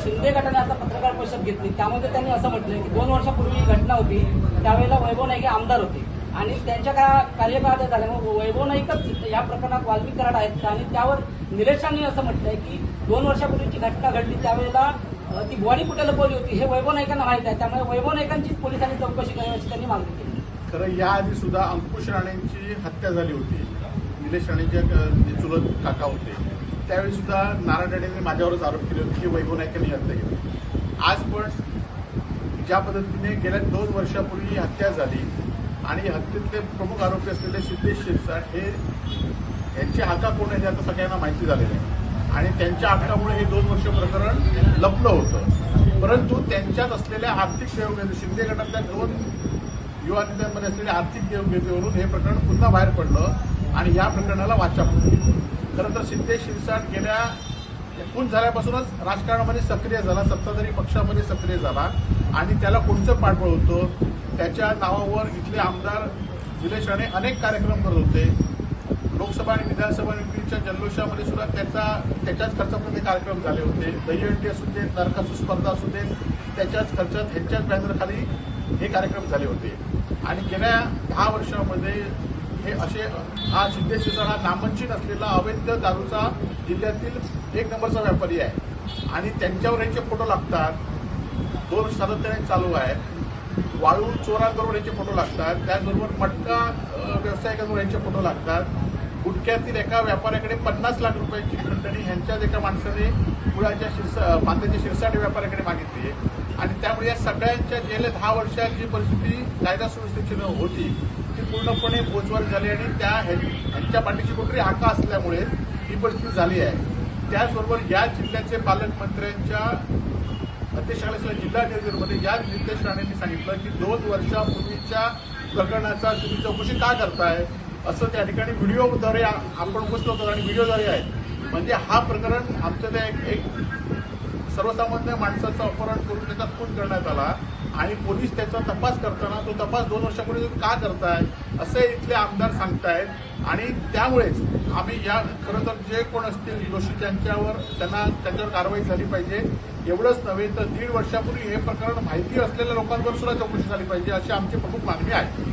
शिंदे गटाने आता पत्रकार परिषद घेतली, त्यामध्ये त्यांनी असं म्हटलं की 2 वर्षापूर्वी ही घटना होती, त्यावेळेला वैभव नाईक आमदार होते आणि त्यांच्या कार्यकाळात झाल्यामुळे वैभव नाईकच या प्रकरणात वाल्मिक कराड आहेत आणि त्यावर निलेश राणेंनी असं म्हटलंय की 2 वर्षापूर्वीची घटना घडली त्यावेळेला ती बॉडी कुठे लपवली होती हे वैभव नाईकांना माहित आहे, त्यामुळे वैभव नाईकांचीच पोलिसांनी चौकशी करायची त्यांनी मागणी केली. खरं याआधी सुद्धा अंकुश राणेंची हत्या झाली होती. निलेश राणेंचे जे चुलत काका होते त्यावेळी सुद्धा नारायण राणेंनी माझ्यावरच आरोप केले होते की वैभव नाईकांनी हत्या केली. आज पण ज्या पद्धतीने गेल्या 2 वर्षापूर्वी ही हत्या झाली आणि हत्येतले प्रमुख आरोपी असलेले सिद्धेश शिरसाट हे यांची हाका कोण आहे हे आता सगळ्यांना माहिती झालेलं आहे आणि त्यांच्या हक्कामुळे हे 2 वर्ष प्रकरण लपलं होतं. परंतु त्यांच्यात असलेल्या आर्थिक देवघेवी शिंदे गटातल्या 2 युवा नेत्यांमध्ये असलेल्या आर्थिक देवघेवीवरून हे प्रकरण पुन्हा बाहेर पडलं आणि या प्रकरणाला वाचा फुटली. खरं तर सिद्धेश शिरसाट गेल्या खून झाल्यापासूनच राजकारणामध्ये सक्रिय झाला, सत्ताधारी पक्षामध्ये सक्रिय झाला आणि त्याला कोणचं पाठबळ होतं. त्याच्या नावावर इथले आमदार निलेश राणे अनेक कार्यक्रम करत होते. लोकसभा आणि विधानसभा निवडणुकीच्या जल्लोषामध्ये सुद्धा त्याच्याच खर्चामध्ये कार्यक्रम झाले होते. दहीहंडी असू दे, तर्कासू स्पर्धा असू दे, त्याच्याच खर्चात ह्यांच्याच बॅनरखाली हे कार्यक्रम झाले होते. आणि गेल्या 10 वर्षामध्ये हे असे हा सिद्धेश शिरसाट हा नामांकित असलेला अवैध दारूचा जिल्ह्यातील 1 नंबरचा व्यापारी आहे आणि त्यांच्यावर यांचे फोटो लागतात. 2 वर्ष सातत्याने चालू आहे. वाळू चोरांबरोबर यांचे फोटो लागतात, त्याचबरोबर मटका व्यावसायिकांबरोबर यांचे फोटो लागतात. गुटख्यातील एका व्यापाऱ्याकडे 50 लाख रुपयांची खंडणी ह्यांच्याच एका माणसाने पुण्याच्या मांद्याच्या शिरसाट व्यापाऱ्याकडे मागितली आहे. आणि त्यामुळे या सगळ्यांच्या गेल्या 10 वर्षात जी परिस्थिती कायदा सुव्यवस्थेची होती ती पूर्णपणे बोजवार झाली आणि ह्यांच्या पाठीची कुठली हाका असल्यामुळे ही परिस्थिती झाली आहे. त्याचबरोबर या जिल्ह्याचे पालकमंत्र्यांच्या अध्यक्षतेखाली जिल्हा नियोजनमध्ये या निलेश राणेंनी सांगितलं की 2 वर्षापूर्वीच्या प्रकरणाचा तुम्ही चौकशी का करताय असं त्या ठिकाणी व्हिडिओद्वारे आपण उपस्थित होतो आणि व्हिडिओद्वारे आहे. म्हणजे हा प्रकरण आमचं त्या एक सर्वसामान्य माणसाचं अपहरण करून त्याचा खून करण्यात आला आणि पोलीस त्याचा तपास करताना तो तपास 2 वर्षापूर्वी का करताय असे इथले आमदार सांगतायत. आणि त्यामुळेच आम्ही या खरं तर जे कोण असतील दोषी त्यांच्यावर कारवाई झाली पाहिजे. एवढंच नव्हे तर 1.5 वर्षापूर्वी हे प्रकरण माहिती असलेल्या लोकांवर सुद्धा चौकशी झाली पाहिजे अशी आमची प्रमुख मागणी आहे.